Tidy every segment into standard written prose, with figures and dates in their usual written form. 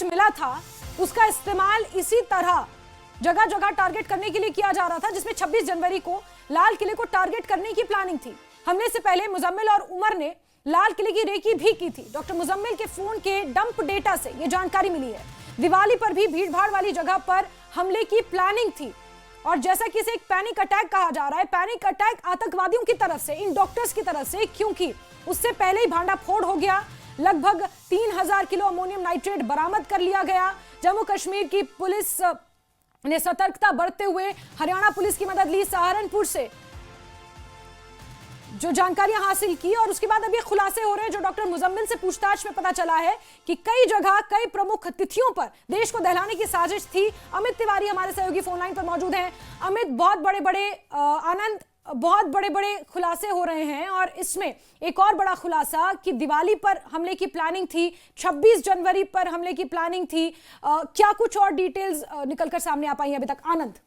Target मिला था उसका इस्तेमाल इसी तरह जगह जगह टारगेट करने के लिए किया जा रहा था, जिसमें 26 जनवरी को लाल किले को टारगेट करने की प्लानिंग थी। हमले से पहले मुजम्मिल और उमर ने लाल किले की रेकी भी की थी। डॉक्टर मुजम्मिल के फोन के डंप डेटा से यह जानकारी मिली है। दिवाली पर भी भीड़भाड़ वाली जगह पर हमले की प्लानिंग थी और जैसा कि इसे एक पैनिक अटैक कहा जा रहा है, पैनिक अटैक आतंकवादियों की तरफ से, इन डॉक्टर्स की तरफ से, क्योंकि उससे पहले ही भांडाफोड़ हो गया। लगभग 3000 किलो अमोनियम नाइट्रेट बरामद कर लिया गया। जम्मू कश्मीर की पुलिस ने सतर्कता बरतते हुए हरियाणा पुलिस की मदद ली, सहारनपुर से जो जानकारियां हासिल की और उसके बाद अब ये खुलासे हो रहे हैं जो डॉक्टर मुजम्मिल से पूछताछ में पता चला है कि कई जगह कई प्रमुख तिथियों पर देश को दहलाने की साजिश थी। अमित तिवारी हमारे सहयोगी फोन लाइन पर मौजूद हैं। अमित, बहुत बड़े बड़े खुलासे हो रहे हैं और इसमें एक और बड़ा खुलासा कि दिवाली पर हमले की प्लानिंग थी, 26 जनवरी पर हमले की प्लानिंग थी। क्या कुछ और डिटेल्स निकलकर सामने आ पाई अभी तक? आनंद,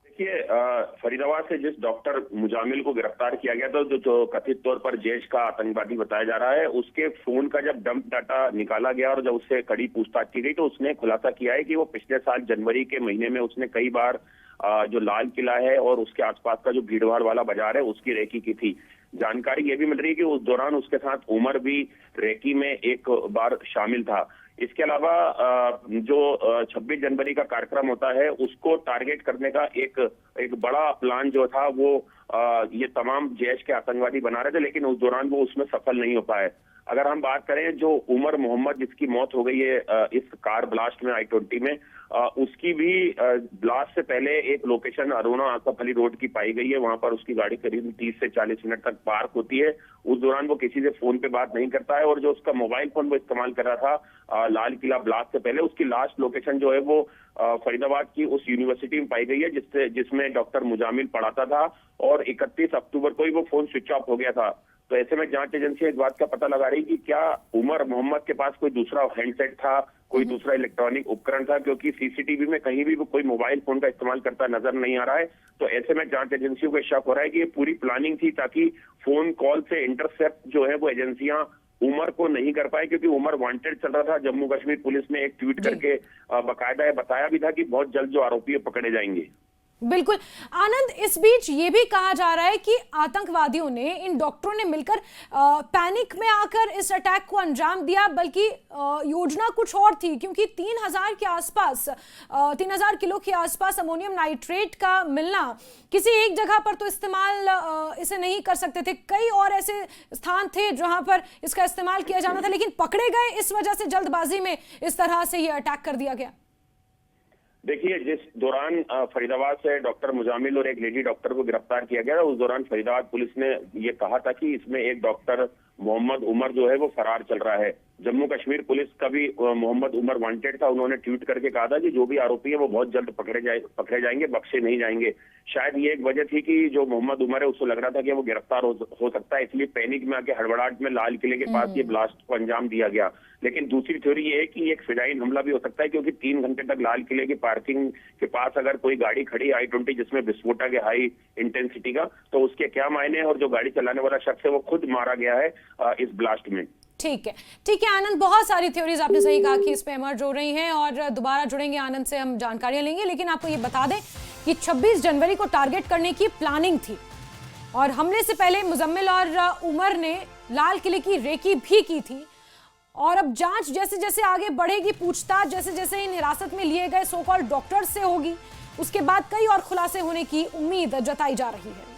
देखिए, फरीदाबाद से जिस डॉक्टर मुजामिल को गिरफ्तार किया गया था, जो कथित तौर पर जैश का आतंकवादी बताया जा रहा है, उसके फोन का जब डंप डाटा निकाला गया और जब उससे कड़ी पूछताछ की गई तो उसने खुलासा किया है कि वो पिछले साल जनवरी के महीने में उसने कई बार जो लाल किला है और उसके आसपास का जो भीड़भाड़ वाला बाजार है उसकी रेकी की थी। जानकारी ये भी मिल रही है कि उस दौरान उसके साथ उमर भी रेकी में एक बार शामिल था। इसके अलावा जो 26 जनवरी का कार्यक्रम होता है उसको टारगेट करने का एक बड़ा प्लान जो था वो ये तमाम जैश के आतंकवादी बना रहे थे, लेकिन उस दौरान वो उसमें सफल नहीं हो पाए। अगर हम बात करें जो उमर मोहम्मद जिसकी मौत हो गई है इस कार ब्लास्ट में I-20 में, उसकी भी ब्लास्ट से पहले एक लोकेशन अरुणा आसफ अली रोड की पाई गई है। वहां पर उसकी गाड़ी करीब 30 से 40 मिनट तक पार्क होती है। उस दौरान वो किसी से फोन पे बात नहीं करता है और जो उसका मोबाइल फोन वो इस्तेमाल कर रहा था लाल किला ब्लास्ट से पहले, उसकी लास्ट लोकेशन जो है वो फरीदाबाद की उस यूनिवर्सिटी में पाई गई है जिसमें डॉक्टर मुजामिल पढ़ाता था और 31 अक्टूबर को ही वो फोन स्विच ऑफ हो गया था। तो ऐसे में जांच एजेंसी इस बात का पता लगा रही कि क्या उमर मोहम्मद के पास कोई दूसरा हैंडसेट था, कोई दूसरा इलेक्ट्रॉनिक उपकरण था, क्योंकि सीसीटीवी में कहीं भी कोई मोबाइल फोन का इस्तेमाल करता नजर नहीं आ रहा है। तो ऐसे में जांच एजेंसियों को शक हो रहा है कि ये पूरी प्लानिंग थी ताकि फोन कॉल से इंटरसेप्ट जो है वो एजेंसियां उमर को नहीं कर पाए, क्योंकि उमर वांटेड चल रहा था। जम्मू कश्मीर पुलिस ने एक ट्वीट करके बाकायदा बताया भी था कि बहुत जल्द जो आरोपी पकड़े जाएंगे। बिल्कुल आनंद, इस बीच ये भी कहा जा रहा है कि आतंकवादियों ने, इन डॉक्टरों ने मिलकर पैनिक में आकर इस अटैक को अंजाम दिया, बल्कि योजना कुछ और थी, क्योंकि 3000 के आसपास 3000 किलो के आसपास अमोनियम नाइट्रेट का मिलना किसी एक जगह पर तो इस्तेमाल इसे नहीं कर सकते थे। कई और ऐसे स्थान थे जहां पर इसका इस्तेमाल किया जाना था, लेकिन पकड़े गए इस वजह से जल्दबाजी में इस तरह से यह अटैक कर दिया गया। देखिए, जिस दौरान फरीदाबाद से डॉक्टर मुजामिल और एक लेडी डॉक्टर को गिरफ्तार किया गया, उस दौरान फरीदाबाद पुलिस ने ये कहा था कि इसमें एक डॉक्टर मोहम्मद उमर जो है वो फरार चल रहा है। जम्मू कश्मीर पुलिस का भी मोहम्मद उमर वांटेड था। उन्होंने ट्वीट करके कहा था कि जो भी आरोपी है वो बहुत जल्द पकड़े जाएंगे, बख्शे नहीं जाएंगे। शायद ये एक वजह थी कि जो मोहम्मद उमर है उसको लग रहा था कि वो गिरफ्तार हो सकता है, इसलिए पैनिक में आके हड़बड़ाहट में लाल किले के पास ये ब्लास्ट को अंजाम दिया गया। लेकिन दूसरी थ्योरी ये है कि एक फिजाइन हमला भी हो सकता है, क्योंकि 3 घंटे तक लाल किले की पार्किंग के पास अगर कोई गाड़ी खड़ी I-20 जिसमें विस्फोटक है हाई इंटेंसिटी का, तो उसके क्या मायने हैं। और जो गाड़ी चलाने वाला शख्स है वो खुद मारा गया है इस ब्लास्ट में। ठीक है आनंद, बहुत सारी थ्योरीज आपने सही कहा कि इस पे इमर्ज हो रही हैं और दोबारा जुड़ेंगे आनंद से, हम जानकारियां लेंगे। लेकिन आपको ये बता दें कि 26 जनवरी को टारगेट करने की प्लानिंग थी और हमले से पहले मुजम्मिल और उमर ने लाल किले की रेकी भी की थी। और अब जांच जैसे जैसे आगे बढ़ेगी, पूछताछ जैसे जैसे इन हिरासत में लिए गए सो कॉल्ड डॉक्टर से होगी, उसके बाद कई और खुलासे होने की उम्मीद जताई जा रही है।